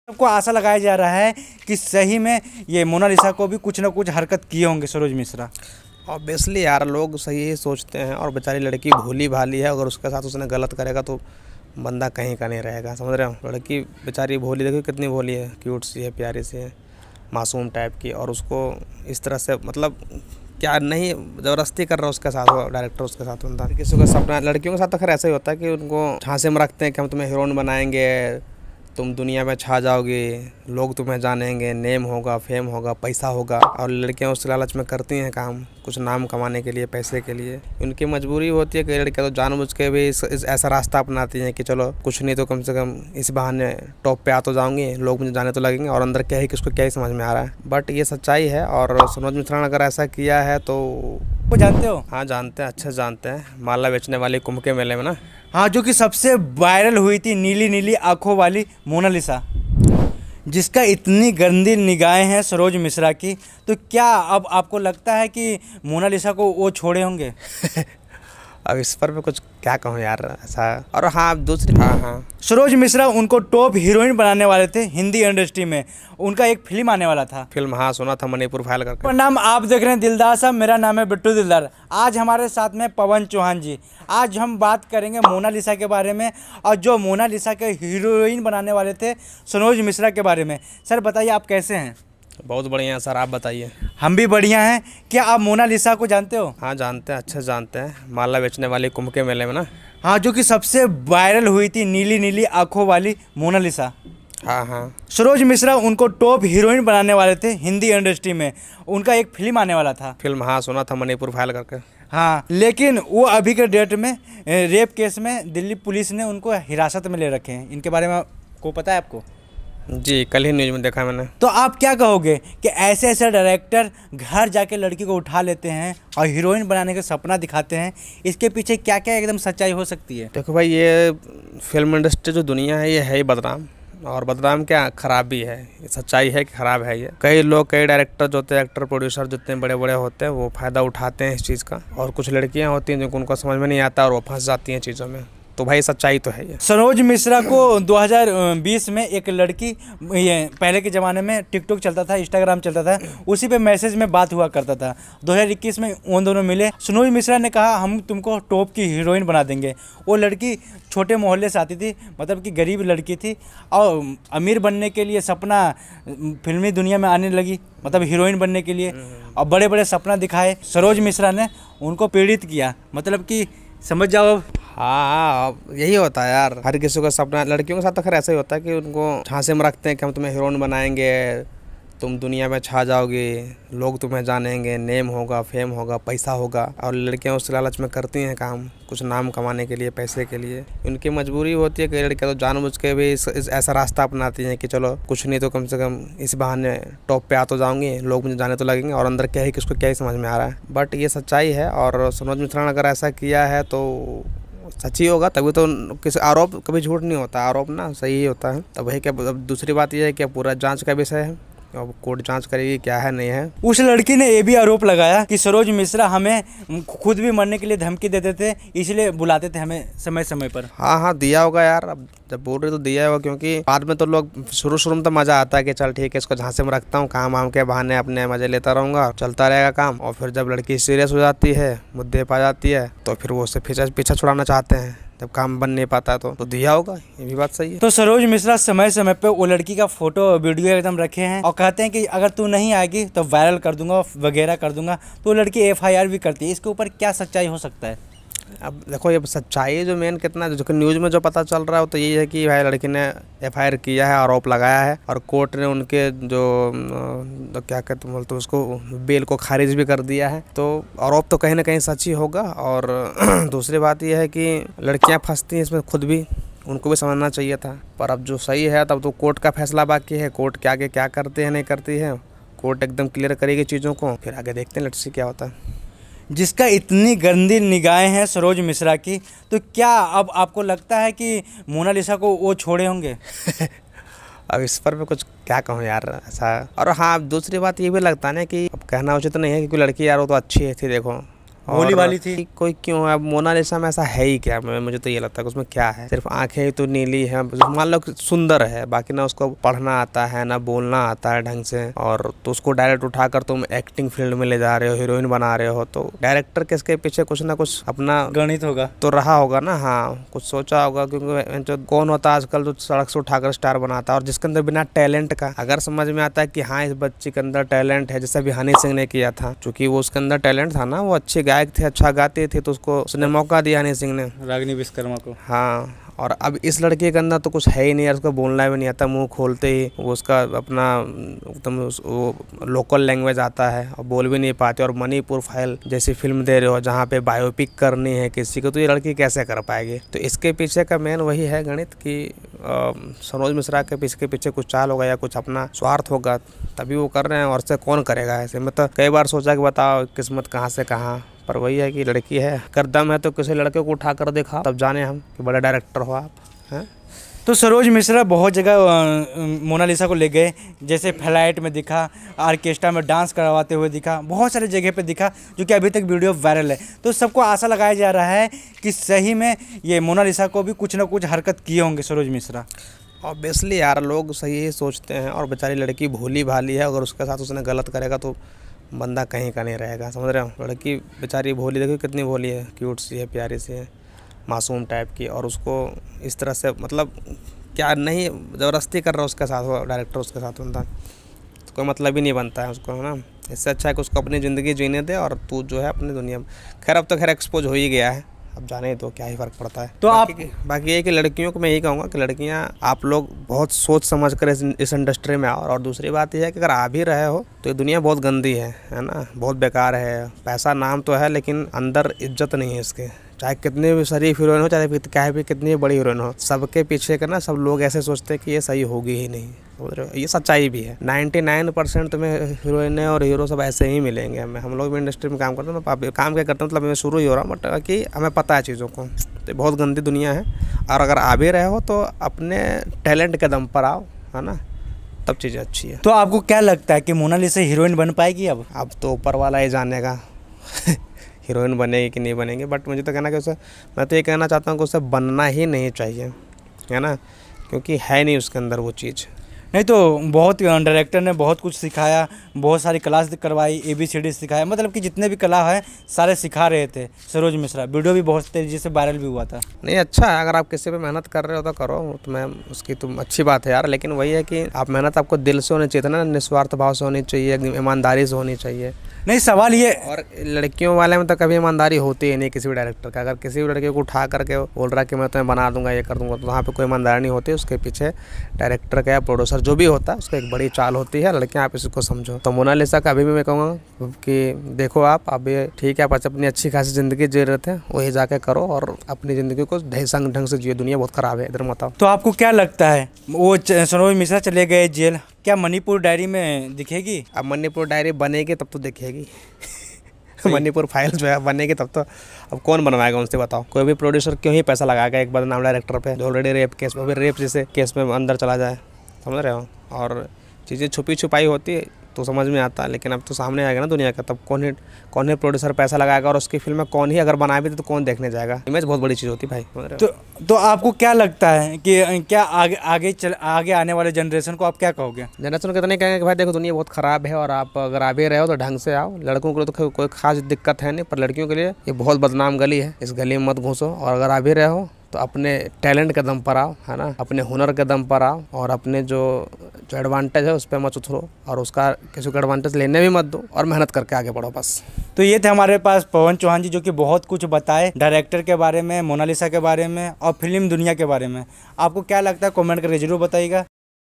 सबको आशा लगाया जा रहा है कि सही में ये मोनालिसा को भी कुछ ना कुछ हरकत किए होंगे सरोज मिश्रा। ऑब्वियसली यार, लोग सही ही सोचते हैं। और बेचारी लड़की भोली भाली है, अगर उसके साथ उसने गलत करेगा तो बंदा कहीं का नहीं रहेगा। समझ रहे हो? लड़की बेचारी भोली, देखो कितनी भोली है, क्यूट सी है, प्यारी सी है, मासूम टाइप की। और उसको इस तरह से मतलब क्या नहीं ज़बरदस्ती कर रहा है उसके साथ, वो डायरेक्टर उसके साथ बंदा। किसी का सपना, लड़कियों के साथ तो खैर ऐसा ही होता है कि उनको झांसे में रखते हैं कि हम तुम्हें हीरोइन बनाएंगे, तुम दुनिया में छा जाओगे, लोग तुम्हें जानेंगे, नेम होगा, फेम होगा, पैसा होगा। और लड़कियां उस लालच में करती हैं काम, कुछ नाम कमाने के लिए, पैसे के लिए। उनकी मजबूरी होती है कि लड़कियां तो जानबूझ के भी ऐसा रास्ता अपनाती हैं कि चलो कुछ नहीं तो कम से कम इस बहाने टॉप पे आ तो जाऊंगी, लोग मुझे जाने तो लगेंगे। और अंदर क्या ही किसको क्या ही समझ में आ रहा है, बट ये सच्चाई है। और सरोज मिश्रा ने अगर ऐसा किया है तो वो जानते हो? हाँ जानते हैं, अच्छे से जानते हैं। माला बेचने वाली कुंभ के मेले में ना, हाँ, जो कि सबसे वायरल हुई थी, नीली नीली आंखों वाली मोनालिसा, जिसका इतनी गंदी निगाहें हैं सरोज मिश्रा की। तो क्या अब आपको लगता है कि मोनालिसा को वो छोड़े होंगे? अब इस पर मैं कुछ क्या कहूँ यार, ऐसा। और हाँ दूसरी, हाँ सरोज मिश्रा उनको टॉप हीरोइन बनाने वाले थे हिंदी इंडस्ट्री में। उनका एक फिल्म आने वाला था। फिल्म, हाँ सुना था, मणिपुर फाइल करके। प्रणाम, आप देख रहे हैं दिलदार साहब, मेरा नाम है बिट्टू दिलदार। आज हमारे साथ में पवन चौहान जी। आज हम बात करेंगे मोनालिसा के बारे में, और जो मोनालिसा के हीरोइन बनाने वाले थे सरोज मिश्रा के बारे में। सर बताइए, आप कैसे हैं? बहुत बढ़िया है सर, आप बताइए। हम भी बढ़िया हैं। क्या आप मोनालिसा को जानते हो? हाँ जानते हैं, अच्छे से जानते हैं। माला बेचने वाली कुंभ के मेले में ना, हाँ, जो कि सबसे वायरल हुई थी, नीली नीली आंखों वाली मोनालिसा। हाँ हाँ सरोज मिश्रा उनको टॉप हीरोइन बनाने वाले थे हिंदी इंडस्ट्री में। उनका एक फिल्म आने वाला था। फिल्म, हाँ सुना था, मणिपुर फाइल करके। हाँ, लेकिन वो अभी के डेट में रेप केस में दिल्ली पुलिस ने उनको हिरासत में ले रखे हैं। इनके बारे में को पता है आपको? जी, कल ही न्यूज़ में देखा मैंने। तो आप क्या कहोगे कि ऐसे ऐसे डायरेक्टर घर जाके लड़की को उठा लेते हैं और हीरोइन बनाने का सपना दिखाते हैं, इसके पीछे क्या क्या एकदम सच्चाई हो सकती है? देखो भाई, ये फिल्म इंडस्ट्री जो दुनिया है, ये है ही बदनाम। और बदनाम क्या, खराब भी है। ये सच्चाई है कि खराब है। ये कई लोग, कई डायरेक्टर जो होते हैं, एक्टर प्रोड्यूसर जितने बड़े बड़े होते हैं, वो फ़ायदा उठाते हैं इस चीज़ का। और कुछ लड़कियां होती हैं जिनको उनको समझ में नहीं आता और वो फंस जाती हैं चीज़ों में। तो भाई सच्चाई तो है ये। सरोज मिश्रा को 2020 में एक लड़की, ये पहले के ज़माने में टिकटॉक चलता था, इंस्टाग्राम चलता था, उसी पे मैसेज में बात हुआ करता था। 2021 में उन दोनों मिले। सरोज मिश्रा ने कहा हम तुमको टॉप की हीरोइन बना देंगे। वो लड़की छोटे मोहल्ले से आती थी, मतलब कि गरीब लड़की थी, और अमीर बनने के लिए सपना फिल्मी दुनिया में आने लगी, मतलब हीरोइन बनने के लिए। और बड़े बड़े सपना दिखाए सरोज मिश्रा ने, उनको पीड़ित किया, मतलब कि समझ जाओ। हाँ यही होता है यार, हर किसी का सपना। लड़कियों के साथ तो खैर ऐसा ही होता है कि उनको झांसे में रखते हैं कि हम तुम्हें हीरोइन बनाएंगे, तुम दुनिया में छा जाओगे, लोग तुम्हें जानेंगे, नेम होगा, फेम होगा, पैसा होगा। और लड़कियां उस लालच में करती हैं काम, कुछ नाम कमाने के लिए, पैसे के लिए। उनकी मजबूरी होती है कि लड़कियां तो जानबूझ के भी ऐसा रास्ता अपनाती हैं कि चलो कुछ नहीं तो कम से कम इस बहाने टॉप पे आ तो जाऊंगी, लोग मुझे जाने तो लगेंगे। और अंदर क्या ही किसको क्या ही समझ में आ रहा है, बट ये सच्चाई है। और सरोज मिश्रा ने अगर ऐसा किया है तो सच ही होगा, तभी तो। किसी आरोप कभी झूठ नहीं होता, आरोप ना सही ही होता है। तब वही क्या, अब दूसरी बात यह है कि पूरा जांच का विषय है, अब कोर्ट जांच करेगी क्या है नहीं है। उस लड़की ने ये भी आरोप लगाया कि सरोज मिश्रा हमें खुद भी मरने के लिए धमकी देते थे, इसलिए बुलाते थे हमें समय समय पर। हाँ दिया होगा यार, अब जब बोल रहे तो दिया होगा, क्योंकि बाद में तो लोग शुरू में तो मजा आता है कि चल ठीक है, इसको झांसे में रखता हूँ, काम वाम के बहाने अपने मजे लेता रहूंगा, चलता रहेगा काम। और फिर जब लड़की सीरियस हो जाती है, मुद्दे पा जाती है, तो फिर वो उससे पीछा छुड़ाना चाहते हैं। जब काम बन नहीं पाता तो दिया होगा, ये भी बात सही है। तो सरोज मिश्रा समय समय पे वो लड़की का फोटो वीडियो एकदम रखे हैं, और कहते हैं कि अगर तू नहीं आएगी तो वायरल कर दूंगा, वगैरह कर दूंगा। तो लड़की FIR भी करती है। इसके ऊपर क्या सच्चाई हो सकता है? अब देखो, ये सच्चाई जो मेन कितना, जो न्यूज़ में जो पता चल रहा है तो यही है कि भाई लड़की ने FIR किया है, आरोप लगाया है, और कोर्ट ने उनके जो क्या कहते बोलते उसको, बेल को खारिज भी कर दिया है। तो आरोप तो कहीं ना कहीं सच ही होगा। और दूसरी बात यह है कि लड़कियां फंसती हैं इसमें, खुद भी उनको भी समझना चाहिए था। पर अब जो सही है, तब तो कोर्ट का फैसला बाकी है। कोर्ट के आगे क्या करते हैं नहीं करती है, कोर्ट एकदम क्लियर करेगी चीज़ों को, फिर आगे देखते हैं लेट्स सी क्या होता है। जिसका इतनी गंदी निगाहें हैं सरोज मिश्रा की, तो क्या अब आपको लगता है कि मोनालिसा को वो छोड़े होंगे? अब इस पर मैं कुछ क्या कहूँ यार, ऐसा। और हाँ दूसरी बात ये भी लगता है ना कि अब कहना उचित नहीं है, क्योंकि लड़की यार वो तो अच्छी थी, देखो भोली भाली थी। कोई क्यों है, अब मोनालिसा में ऐसा है ही क्या? मुझे तो ये लगता है कि उसमें क्या है, सिर्फ आंखें तो नीली है, मान लो सुंदर है, बाकी ना उसको पढ़ना आता है ना बोलना आता है ढंग से, और तो उसको डायरेक्ट उठाकर तुम एक्टिंग फील्ड में ले जा रहे हो, हीरोइन बना रहे हो, तो डायरेक्टर के इसके पीछे कुछ ना कुछ अपना गणित होगा तो रहा होगा ना। हाँ, कुछ सोचा होगा, क्योंकि जो कौन होता है आजकल जो सड़क से उठाकर स्टार बनाता है, और जिसके अंदर बिना टैलेंट का अगर समझ में आता है कि हाँ इस बच्ची के अंदर टैलेंट है, जैसे भी हनी सिंह ने किया था, क्योंकि वो उसके अंदर टैलेंट था ना, वो अच्छे गायक थे, अच्छा गाते थे, तो उसको उसने मौका दिया हनी सिंह ने, रागिनी विश्वकर्मा को। हाँ। और अब इस लड़के के अंदर तो कुछ है ही नहीं यार, उसको बोलना भी नहीं आता, मुंह खोलते ही वो उसका अपना एकदम वो लोकल लैंग्वेज आता है और बोल भी नहीं पाते। और मणिपुर फाइल जैसी फिल्म दे रहे हो जहाँ पे बायोपिक करनी है किसी को, तो ये लड़की कैसे कर पाएगी? तो इसके पीछे का मेन वही है गणित कि सनोज मिश्रा के पीछे कुछ चाल होगा या कुछ अपना स्वार्थ होगा, तभी वो कर रहे हैं। और से कौन करेगा ऐसे? मतलब कई बार सोचा कि बताओ किस्मत कहाँ से कहाँ, पर वही है कि लड़की है, कर दम है तो किसी लड़के को उठा कर देखा, तब जाने हम कि बड़े डायरेक्टर हो आप हैं। तो सरोज मिश्रा बहुत जगह मोनालिसा को ले गए, जैसे फ्लाइट में दिखा, ऑर्केस्ट्रा में डांस करवाते हुए दिखा, बहुत सारे जगह पे दिखा, जो कि अभी तक वीडियो वायरल है। तो सबको आशा लगाया जा रहा है कि सही में ये मोनालिसा को भी कुछ ना कुछ हरकत किए होंगे सरोज मिश्रा। ऑब्वियसली यार, लोग सही ही सोचते हैं, और बेचारी लड़की भोली भाली है, अगर उसके साथ उसने गलत करेगा तो बंदा कहीं का नहीं रहेगा, समझ रहे हो। लड़की बेचारी भोली, देखो कितनी भोली है, क्यूट सी है, प्यारी सी है, मासूम टाइप की, और उसको इस तरह से मतलब क्या नहीं ज़बरदस्ती कर रहा है उसके साथ, वो डायरेक्टर उसके साथ बनता तो कोई मतलब ही नहीं बनता है उसको, है ना। इससे अच्छा है कि उसको अपनी ज़िंदगी जीने दे, और तू जो है अपनी दुनिया में, खैर अब तो खैर एक्सपोज हो ही गया है, अब जाने तो क्या ही फ़र्क पड़ता है। तो बाकी ये कि लड़कियों को मैं यही कहूँगा कि लड़कियाँ आप लोग बहुत सोच समझ कर इस इंडस्ट्री में आओ। और दूसरी बात यह है कि अगर आ भी रहे हो तो ये दुनिया बहुत गंदी है ना, बहुत बेकार है। पैसा नाम तो है लेकिन अंदर इज्जत नहीं है इसके, चाहे कितनी भी शरीफ हीरोइन हो, चाहे क्या भी कितनी बड़ी हीरोइन हो, सबके पीछे का ना सब लोग ऐसे सोचते हैं कि ये सही होगी ही नहीं, समझ रहे हो। ये सच्चाई भी है, 99% में हीरोइनें और हीरो सब ऐसे ही मिलेंगे हमें। हम लोग भी इंडस्ट्री में काम करते हैं, तो काम क्या करते हैं, मतलब मैं शुरू ही हो रहा हूँ, बट कि हमें पता है चीज़ों को, तो बहुत गंदी दुनिया है। और अगर आ भी रहे हो तो अपने टैलेंट के दम पर आओ, है ना, तब चीज़ें अच्छी है। तो आपको क्या लगता है कि मोनालिसा हीरोइन बन पाएगी? अब तो ऊपर वाला ही जानेगा हीरोइन बनेगी कि नहीं बनेगी, बट मुझे तो कहना कि उसे, मैं तो ये कहना चाहता हूँ कि उसे बनना ही नहीं चाहिए, है ना, क्योंकि है नहीं उसके अंदर वो चीज़। नहीं तो बहुत डायरेक्टर ने बहुत कुछ सिखाया, बहुत सारी क्लास करवाई, ABCD सिखाया, मतलब कि जितने भी कला है सारे सिखा रहे थे सरोज मिश्रा। वीडियो भी बहुत तेज़ी से वायरल भी हुआ था। नहीं, अच्छा है, अगर आप किसी पे मेहनत कर रहे हो तो करो, तो मैं उसकी तो अच्छी बात है यार, लेकिन वही है कि आप मेहनत आपको दिल से होनी चाहिए ना, निस्वार्थ भाव से होनी चाहिए, एकदम ईमानदारी से होनी चाहिए। नहीं सवाल ये, और लड़कियों वाले में तो कभी ईमानदारी होती ही नहीं किसी भी डायरेक्टर का। अगर किसी भी लड़के को उठा करके बोल रहा है कि मैं तुम्हें बना दूंगा, ये कर दूंगा, तो वहाँ पे कोई ईमानदारी नहीं होती। उसके पीछे डायरेक्टर का या प्रोड्यूसर जो भी होता है उसका एक बड़ी चाल होती है। लड़कियाँ आप इसको समझो। तो मोनालिसा का अभी भी मैं कहूँगा कि देखो आप अभी ठीक है, आप अपनी अच्छी खासी ज़िंदगी जी रहे थे, वही जाके करो और अपनी ज़िंदगी को ढंग से जियो। दुनिया बहुत ख़राब है, इधर मत आओ। तो आपको क्या लगता है वो सरोज मिश्रा चले गए जेल, क्या मणिपुर डायरी में दिखेगी? अब मणिपुर डायरी बनेगी तब तो दिखेगी मणिपुर फाइल जो है बनेगी तब तो। अब कौन बनवाएगा उनसे बताओ? कोई भी प्रोड्यूसर क्यों ही पैसा लगाएगा एक बदनाम डायरेक्टर पे जो ऑलरेडी रेप केस में, रेप जैसे केस में अंदर चला जाए, समझ रहे हो। और चीज़ें छुपी छुपाई होती है तो समझ में आता है, लेकिन अब तो सामने आएगा ना दुनिया का, तब कौन ही प्रोड्यूसर पैसा लगाएगा, और उसकी फिल्म में कौन ही अगर बना भी तो कौन देखने जाएगा। इमेज बहुत बड़ी चीज़ होती है भाई। तो आपको क्या लगता है कि क्या आगे आने वाले जनरेशन को आप क्या कहोगे? जनरेशन को इतने कहेंगे कि भाई देखो दुनिया बहुत ख़राब है, और आप अगर आ भी रहे हो तो ढंग से आओ। लड़कों के लिए तो कोई खास दिक्कत है नहीं, पर लड़कियों के लिए ये बहुत बदनाम गली है, इस गली में मत घुसो। और अगर आ भी रहे हो तो अपने टैलेंट के दम पर आओ, है ना, अपने हुनर के दम पर आओ, और अपने जो एडवांटेज है उस पर मत उतरो, और उसका किसी को एडवांटेज लेने भी मत दो, और मेहनत करके आगे बढ़ो बस। तो ये थे हमारे पास पवन चौहान जी, जो कि बहुत कुछ बताए डायरेक्टर के बारे में, मोनालिसा के बारे में और फिल्म दुनिया के बारे में। आपको क्या लगता है कमेंट करके जरूर बताइएगा।